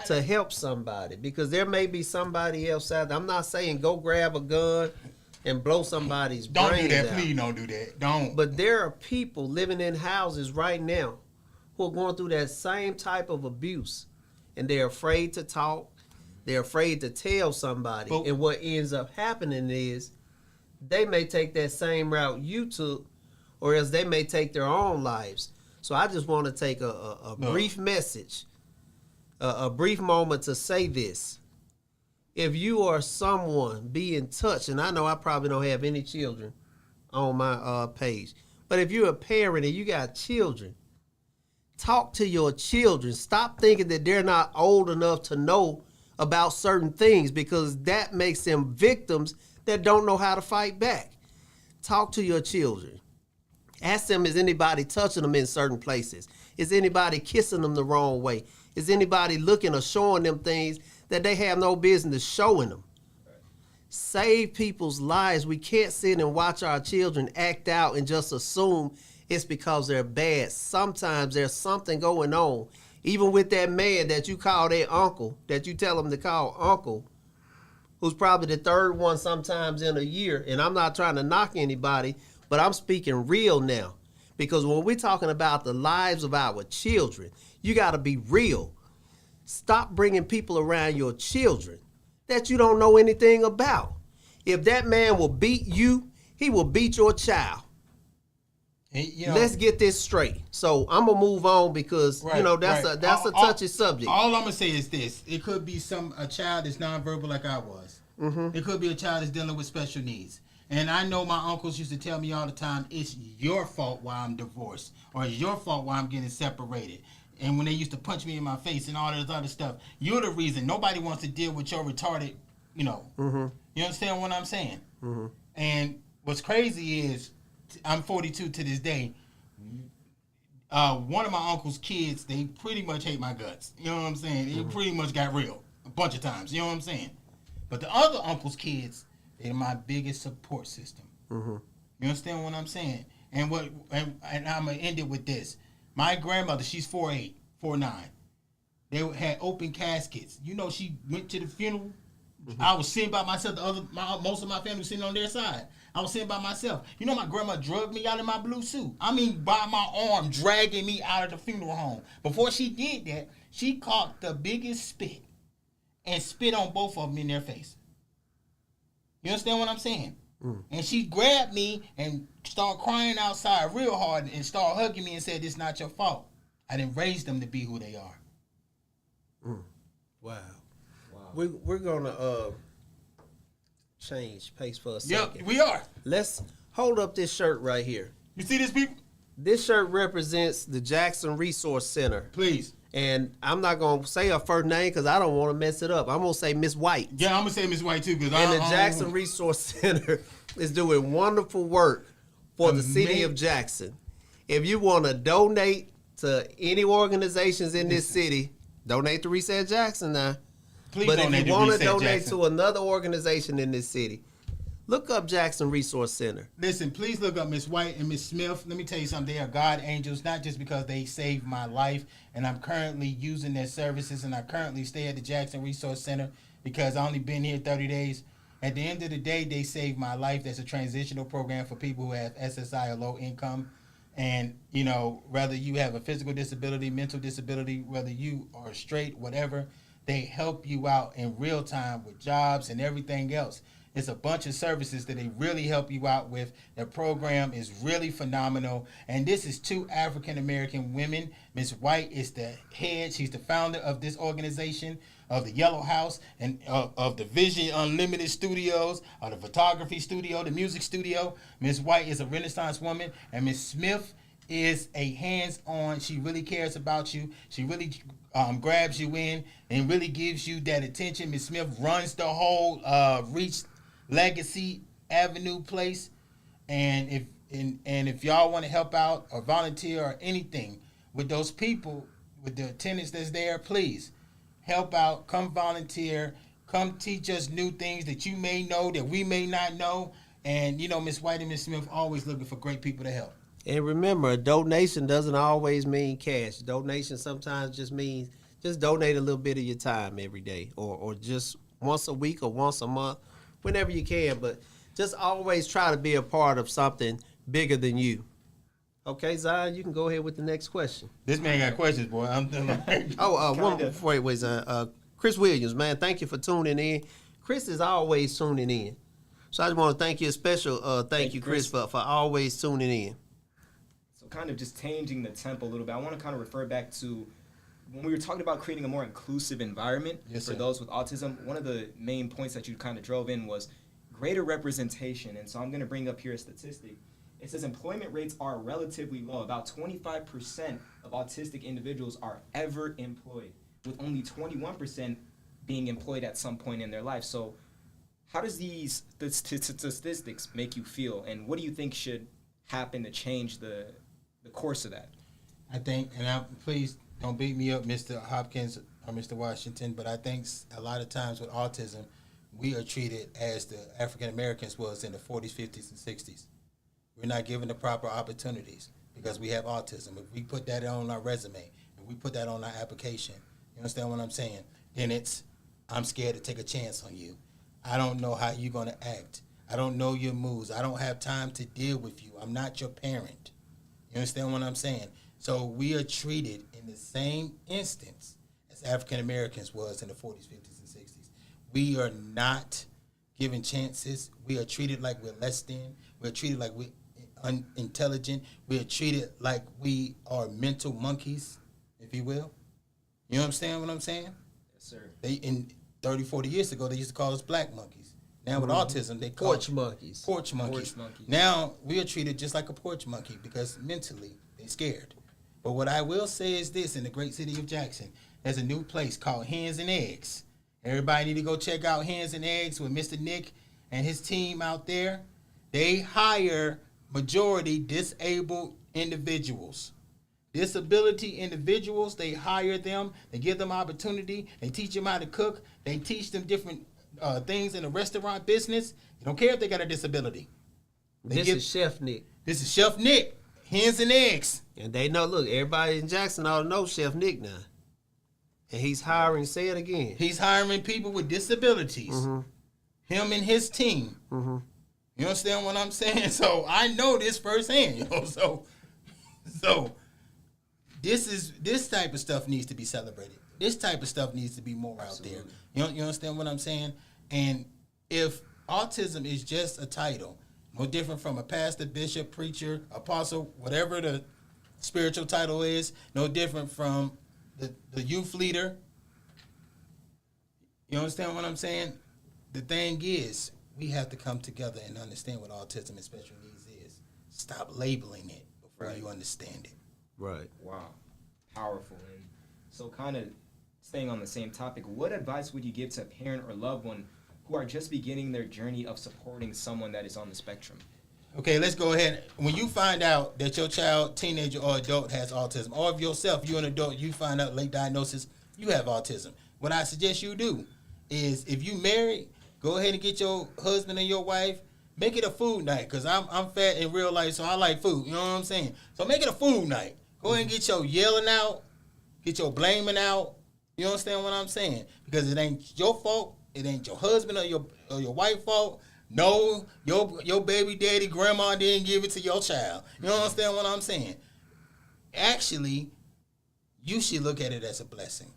to help somebody, because there may be somebody else out there. I'm not saying go grab a gun and blow somebody's brains out. Don't do that. Please don't do that. Don't. But there are people living in houses right now who are going through that same type of abuse, and they're afraid to talk. They're afraid to tell somebody. And what ends up happening is they may take that same route you took, or else they may take their own lives. So I just want to take a brief message, a brief moment to say this. If you are someone, be in touch, and I know I probably don't have any children on my page, but if you're a parent and you got children, talk to your children. Stop thinking that they're not old enough to know about certain things, because that makes them victims that don't know how to fight back. Talk to your children. Ask them, is anybody touching them in certain places? Is anybody kissing them the wrong way? Is anybody looking or showing them things that they have no business showing them? Save people's lives. We can't sit and watch our children act out and just assume it's because they're bad. Sometimes there's something going on. Even with that man that you call their uncle, that you tell him to call uncle, who's probably the third one sometimes in a year. And I'm not trying to knock anybody, but I'm speaking real now. Because when we're talking about the lives of our children, you got to be real. Stop bringing people around your children that you don't know anything about. If that man will beat you, he will beat your child. Let's get this straight. So I'm gonna move on because that's a touchy subject. All I'm gonna say is this: it could be a child that's nonverbal like I was. Mm-hmm. It could be a child that's dealing with special needs. And I know my uncles used to tell me all the time, it's your fault why I'm divorced, or it's your fault why I'm getting separated. And when they used to punch me in my face and all this other stuff, you're the reason. Nobody wants to deal with your retarded, Mm-hmm. You understand what I'm saying? Mm-hmm. And what's crazy is, I'm 42 to this day. One of my uncle's kids, they pretty much hate my guts. You know what I'm saying? It pretty much got real a bunch of times. You know what I'm saying? But the other uncle's kids, they're my biggest support system. Mm-hmm. You understand what I'm saying? And I'm gonna end it with this. My grandmother, she's 4'8", 4'9". They had open caskets. She went to the funeral. Mm-hmm. I was sitting by myself. Most of my family was sitting on their side. I was sitting by myself. My grandma drugged me out of my blue suit. I mean, by my arm, dragging me out of the funeral home. Before she did that, she caught the biggest spit and spit on both of them in their face. You understand what I'm saying? Mm. And she grabbed me and started crying outside real hard and started hugging me and said, "It's not your fault. I didn't raise them to be who they are." Mm. Wow. We're gonna change pace for a second. Yep, we are. Let's hold up this shirt right here. You see this, people? This shirt represents the Jackson Resource Center. Please. And I'm not gonna say her first name because I don't want to mess it up. I'm gonna say Miss White. Yeah, I'm gonna say Miss White too, because the Jackson Resource Center is doing wonderful work for the city of Jackson. If you want to donate to any organizations in this city, donate to Reset Jackson now. Please. But if you want to donate Jackson to another organization in this city, look up Jackson Resource Center. Listen, please look up Miss White and Miss Smith. Let me tell you something. They are God angels, not just because they saved my life, and I'm currently using their services, and I currently stay at the Jackson Resource Center because I've only been here 30 days. At the end of the day, they saved my life. That's a transitional program for people who have SSI or low income. And, whether you have a physical disability, mental disability, whether you are straight, whatever, they help you out in real time with jobs and everything else. It's a bunch of services that they really help you out with. Their program is really phenomenal. And this is 2 African-American women. Miss White is the head. She's the founder of this organization, of the Yellow House, and of the Vision Unlimited Studios, of the photography studio, the music studio. Miss White is a Renaissance woman. And Miss Smith is a hands-on. She really cares about you. She really grabs you in and really gives you that attention. Miss Smith runs the whole Reach Legacy Avenue place, and if y'all want to help out or volunteer or anything with those people, with the attendants that's there, please help out. Come volunteer. Come teach us new things that you may know that we may not know. And Miss White and Miss Smith always looking for great people to help. And remember, a donation doesn't always mean cash. Donation sometimes just means just donate a little bit of your time every day, or just once a week or once a month, whenever you can. But just always try to be a part of something bigger than you. Okay, Zion, you can go ahead with the next question. This man got questions, boy. I'm one before wait, Zion. Chris Williams, man, thank you for tuning in. Chris is always tuning in. So I just want to thank you, a special thank you, Chris, for always tuning in. So kind of just changing the tempo a little bit, I want to kind of refer back to when we were talking about creating a more inclusive environment for those with autism. One of the main points that you kind of drove in was greater representation. And so I'm going to bring up here a statistic. It says employment rates are relatively low. About 25% of autistic individuals are ever employed, with only 21% being employed at some point in their life. So how does these statistics make you feel, and what do you think should happen to change the course of that? I think, and please don't beat me up, Mr. Hopkins or Mr. Washington, but I think a lot of times with autism, we are treated as the African Americans was in the 40s, 50s, and 60s. We're not given the proper opportunities because we have autism. If we put that on our resume, if we put that on our application, you understand what I'm saying? Then it's, I'm scared to take a chance on you. I don't know how you're going to act. I don't know your moves. I don't have time to deal with you. I'm not your parent. You understand what I'm saying? So we are treated in the same instance as African Americans was in the 40s, 50s, and 60s. We are not given chances. We are treated like we're less than. We're treated like we're unintelligent. We are treated like we are mental monkeys, if you will. You understand what I'm saying? Yes, sir. They in 30, 40 years ago, they used to call us black monkeys. Now with autism, they call Porch monkeys. Porch monkeys. Porch monkeys. Now we are treated just like a porch monkey because mentally they're scared. But what I will say is this: in the great city of Jackson, there's a new place called Hens and Eggs. Everybody need to go check out Hens and Eggs with Mr. Nick and his team out there. They hire majority disabled individuals. Disability individuals, they hire them, they give them opportunity, they teach them how to cook, they teach them different things in the restaurant business. You don't care if they got a disability. This is Chef Nick. This is Chef Nick, Hens and Eggs. And they know, look, everybody in Jackson ought to know Chef Nick now. And he's hiring, say it again. He's hiring people with disabilities. Mm-hmm. Him and his team. Mm-hmm. You understand what I'm saying? So I know this firsthand, you know. So this type of stuff needs to be celebrated. This type of stuff needs to be more out there. You understand what I'm saying? And if autism is just a title, no different from a pastor, bishop, preacher, apostle, whatever the spiritual title is, no different from the youth leader. You understand what I'm saying? The thing is, we have to come together and understand what autism and special needs is. Stop labeling it before you understand it. Right. Wow. Powerful. And so kind of staying on the same topic, what advice would you give to a parent or loved one who are just beginning their journey of supporting someone that is on the spectrum? Okay, let's go ahead. When you find out that your child, teenager, or adult has autism, or if yourself, you're an adult, you find out late diagnosis, you have autism. What I suggest you do is, if you married, go ahead and get your husband and your wife, make it a food night, because I'm fat in real life, so I like food. You know what I'm saying? So make it a food night. Go ahead and get your yelling out, get your blaming out. You understand what I'm saying? Because it ain't your fault. It ain't your husband or your wife's fault. No, your baby daddy, grandma didn't give it to your child. You understand what I'm saying? Actually, you should look at it as a blessing,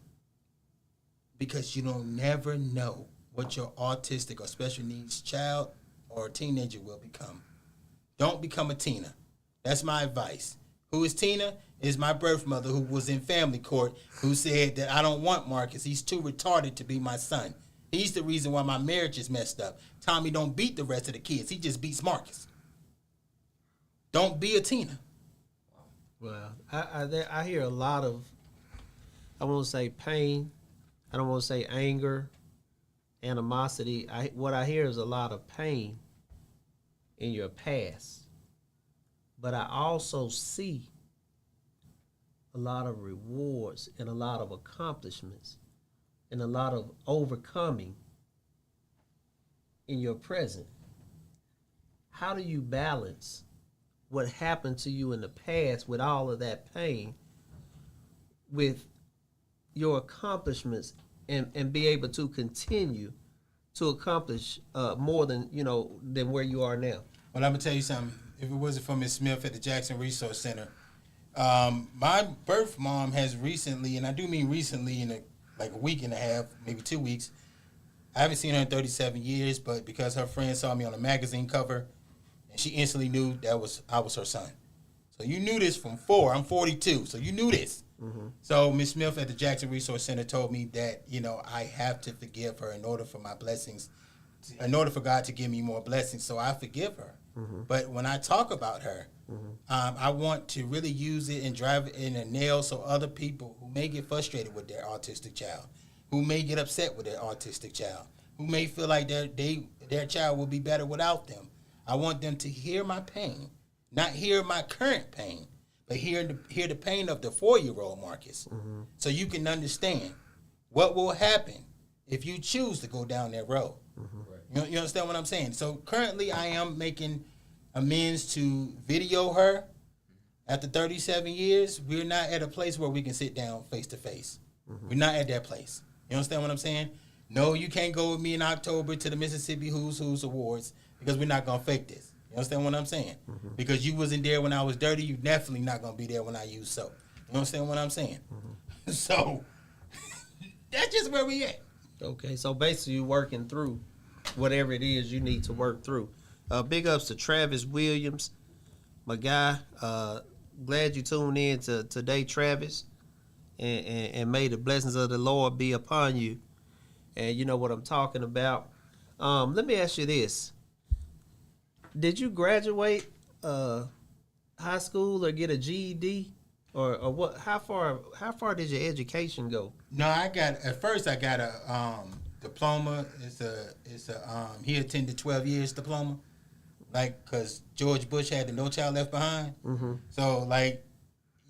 because you don't never know what your autistic or special needs child or teenager will become. Don't become a Tina. That's my advice. Who is Tina? Is my birth mother, who was in family court, who said that I don't want Marcus. He's too retarded to be my son. He's the reason why my marriage is messed up. Tommy don't beat the rest of the kids. He just beats Marcus. Don't be a Tina. Well, I hear a lot of, I won't say pain, I don't want to say anger, animosity. What I hear is a lot of pain in your past. But I also see a lot of rewards and a lot of accomplishments and a lot of overcoming in your present. How do you balance what happened to you in the past with all of that pain with your accomplishments and be able to continue to accomplish more than where you are now? Well, I'm going to tell you something. If it wasn't for Ms. Smith at the Jackson Resource Center, my birth mom has recently, and I do mean recently in the like a week and a half, maybe 2 weeks. I haven't seen her in 37 years, but because her friend saw me on a magazine cover, and she instantly knew I was her son. So you knew this from 4. I'm 42, so you knew this. Mm-hmm. So Ms. Smith at the Jackson Resource Center told me that, I have to forgive her in order for my blessings, in order for God to give me more blessings. So I forgive her. Mm-hmm. But when I talk about her, I want to really use it and drive it in a nail so other people who may get frustrated with their autistic child, who may get upset with their autistic child, who may feel like their child will be better without them. I want them to hear my pain, not hear my current pain, but hear the pain of the 4-year-old Marcus, so you can understand what will happen if you choose to go down that road. Right. You understand what I'm saying? So currently I am making amends to video her. After 37 years, we're not at a place where we can sit down face to face. We're not at that place. You understand what I'm saying? No, you can't go with me in October to the Mississippi Who's Awards because we're not going to fake this. You understand what I'm saying? Because you wasn't there when I was dirty, you definitely not going to be there when I use soap. You understand what I'm saying? So, that's just where we at. Okay, so basically you're working through whatever it is you need to work through. Big ups to Travis Williams, my guy. Glad you tuned in to today, Travis, and may the blessings of the Lord be upon you. And you know what I'm talking about. Let me ask you this. Did you graduate high school or get a GED? Or what? How far did your education go? No, at first I got a diploma. It's a he attended 12 years diploma, like because George Bush had the No Child Left Behind. So like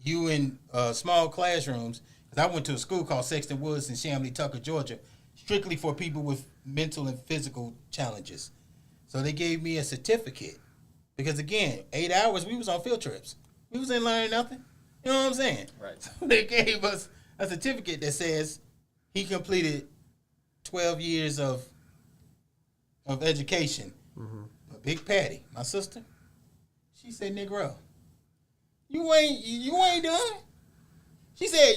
you in small classrooms. Because I went to a school called Sexton Woods in Chamblee, Tucker, Georgia, strictly for people with mental and physical challenges. So they gave me a certificate because again, 8 hours we was on field trips. We wasn't learning nothing. You know what I'm saying? Right. So they gave us a certificate that says he completed 12 years of education. But Big Patty, my sister, she said, "Negro, you ain't done." She said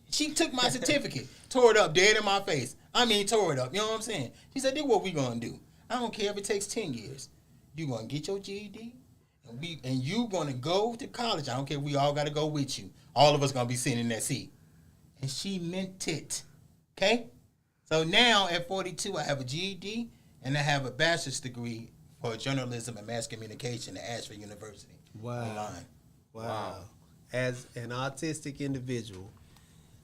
she took my certificate, tore it up dead in my face. I mean, tore it up. You know what I'm saying? She said, "This what we gonna do. I don't care if it takes 10 years. You gonna get your GED." And you gonna go to college. I don't care. We all gotta go with you. All of us gonna be sitting in that seat. And she meant it. Okay? So now at 42, I have a GED and I have a bachelor's degree for journalism and mass communication at Ashford University. Wow. Online. Wow. As an autistic individual.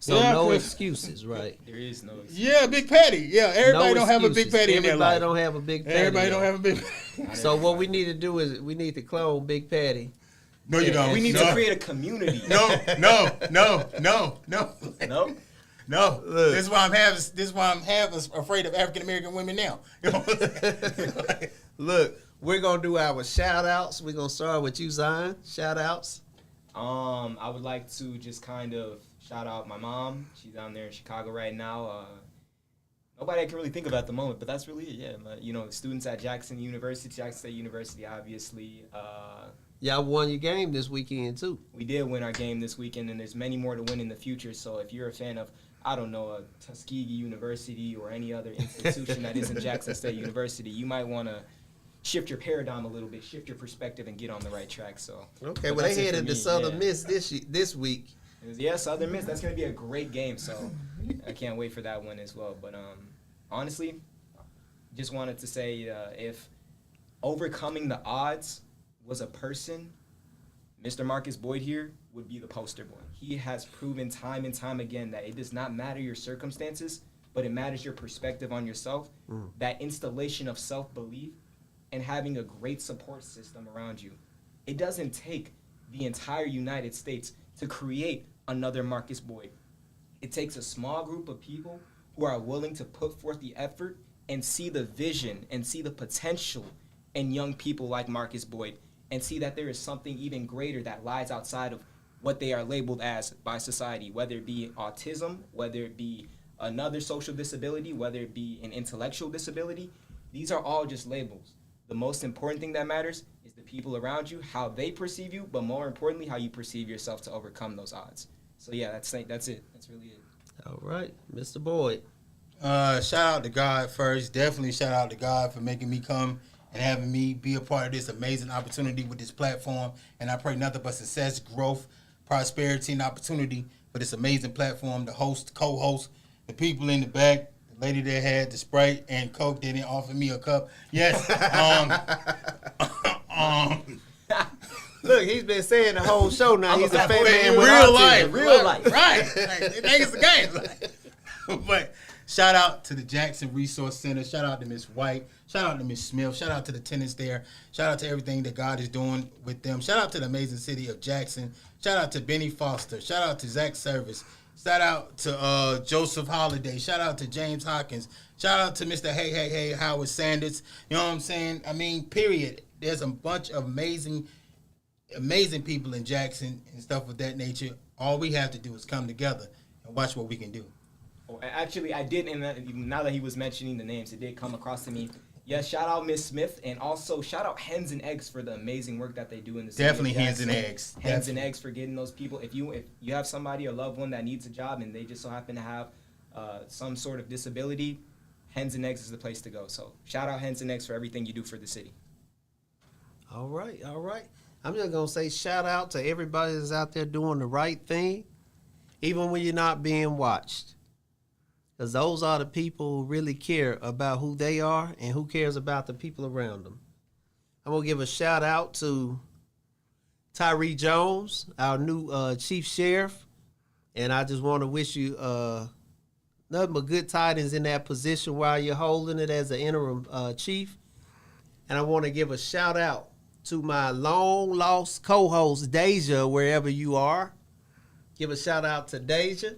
So Yeah, no 'cause- excuses, right? There is no excuse. Yeah, Big Patty. Yeah, everybody No don't have a Big excuses. Patty in their life. Everybody don't have a Big Patty. Everybody don't though. have a Big Patty. So what we need to do is we need to clone Big Patty. No, you don't. We need no. to create a community. No. No? No. Look. This is why I'm half afraid of African American women now. You know what I'm saying? Look, we're gonna do our shout outs. We're gonna start with you, Zion. Shout outs. I would like to just kind of shout out my mom. She's down there in Chicago right now. Nobody I can really think of at the moment, but that's really it. Yeah, students at Jackson State University, obviously. Y'all won your game this weekend too. We did win our game this weekend, and there's many more to win in the future. So if you're a fan of, I don't know, a Tuskegee University or any other institution that isn't Jackson State University, you might want to shift your paradigm a little bit, shift your perspective, and get on the right track. So Okay, but well that's they it for headed to me, Southern yeah. Miss this week. Yeah, Southern Miss. That's going to be a great game, so I can't wait for that one as well. But honestly, just wanted to say if overcoming the odds was a person, Mr. Marcus Boyd here would be the poster boy. He has proven time and time again that it does not matter your circumstances, but it matters your perspective on yourself, that installation of self-belief, and having a great support system around you. It doesn't take the entire United States to create another Marcus Boyd. It takes a small group of people who are willing to put forth the effort and see the vision and see the potential in young people like Marcus Boyd and see that there is something even greater that lies outside of what they are labeled as by society, whether it be autism, whether it be another social disability, whether it be an intellectual disability. These are all just labels. The most important thing that matters is the people around you, how they perceive you, but more importantly, how you perceive yourself to overcome those odds. So yeah, that's it. That's really it. All right, Mr. Boyd. Shout out to God first. Definitely shout out to God for making me come and having me be a part of this amazing opportunity with this platform. And I pray nothing but success, growth, prosperity, and opportunity for this amazing platform. The host, co-host, the people in the back, the lady that had the Sprite and Coke didn't offer me a cup. Yes. Look, he's been saying the whole show now. He's a fat man in with real autism. life. Real life. Right. Like, niggas the game. But shout out to the Jackson Resource Center. Shout out to Miss White. Shout out to Miss Smith. Shout out to the tenants there. Shout out to everything that God is doing with them. Shout out to the amazing city of Jackson. Shout out to Benny Foster. Shout out to Zach Service. Shout out to Joseph Holiday. Shout out to James Hopkins. Shout out to Mr. Hey Howard Sanders. You know what I'm saying? I mean, period. There's a bunch of amazing people in Jackson and stuff of that nature. All we have to do is come together and watch what we can do. Oh, actually, I did, and now that he was mentioning the names, it did come across to me. Yes, shout out Miss Smith, and also shout out Hens and Eggs for the amazing work that they do in the city. Definitely of Hens and Jackson. Eggs. Hens and Eggs for getting those people. If you have somebody, a loved one that needs a job, and they just so happen to have some sort of disability, Hens and Eggs is the place to go. So shout out Hens and Eggs for everything you do for the city. All right. I'm just going to say shout out to everybody that's out there doing the right thing, even when you're not being watched. Because those are the people who really care about who they are and who cares about the people around them. I'm going to give a shout out to Tyree Jones, our new chief sheriff. And I just want to wish you nothing but good tidings in that position while you're holding it as an interim chief. And I want to give a shout out to my long lost co-host Deja, wherever you are. Give a shout out to Deja.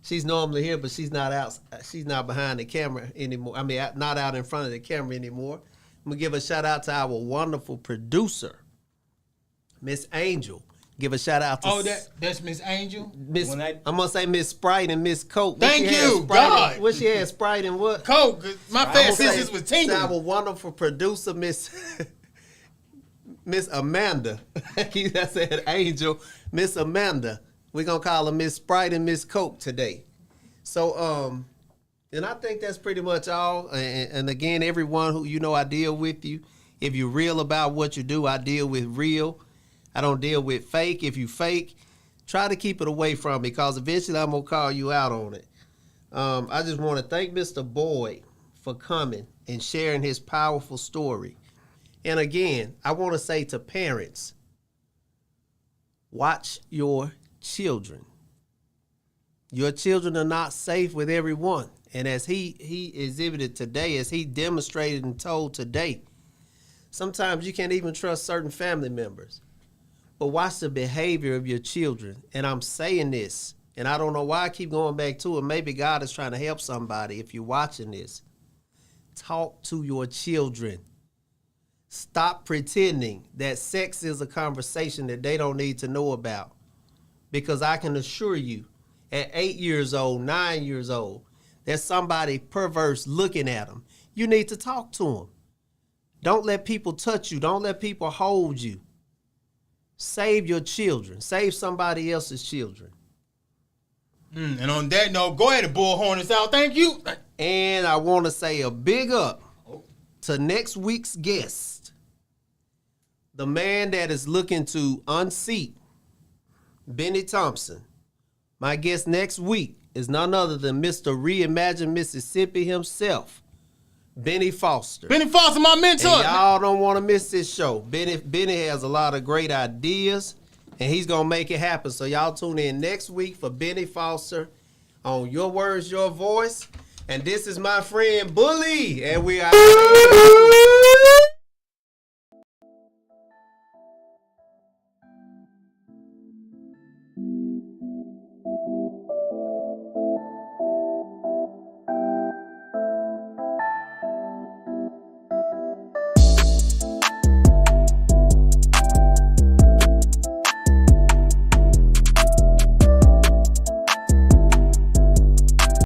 She's normally here, but she's not out. She's not behind the camera anymore. I mean, not out in front of the camera anymore. I'm gonna give a shout out to our wonderful producer, Miss Angel. Give a shout out to that's Miss Angel. Miss. I'm gonna say Miss Sprite and Miss Coke. Thank you, God. What she had, Sprite and what? Coke. My fat sisters was To tingling. our wonderful producer, Miss Amanda. I said Angel, Miss Amanda. We're going to call her Miss Sprite and Miss Coke today. So, and I think that's pretty much all. And again, everyone who, I deal with you. If you're real about what you do, I deal with real. I don't deal with fake. If you fake, try to keep it away from me because eventually I'm going to call you out on it. I just want to thank Mr. Boyd for coming and sharing his powerful story. And again, I want to say to parents, watch your children. Your children are not safe with everyone. And as he exhibited today, as he demonstrated and told today, sometimes you can't even trust certain family members. But watch the behavior of your children. And I'm saying this, and I don't know why I keep going back to it. Maybe God is trying to help somebody if you're watching this. Talk to your children. Stop pretending that sex is a conversation that they don't need to know about. Because I can assure you, at 8 years old, 9 years old, there's somebody perverse looking at them. You need to talk to them. Don't let people touch you. Don't let people hold you. Save your children. Save somebody else's children. And on that note, go ahead and bullhorn us out. Thank you. And I want to say a big up to next week's guest, the man that is looking to unseat Benny Thompson. My guest next week is none other than Mr. Reimagine Mississippi himself, Benny Foster. Benny Foster, my mentor. And y'all don't want to miss this show. Benny has a lot of great ideas, and he's going to make it happen. So y'all tune in next week for Benny Foster on Your Words, Your Voice. And this is my friend Bully, and we are...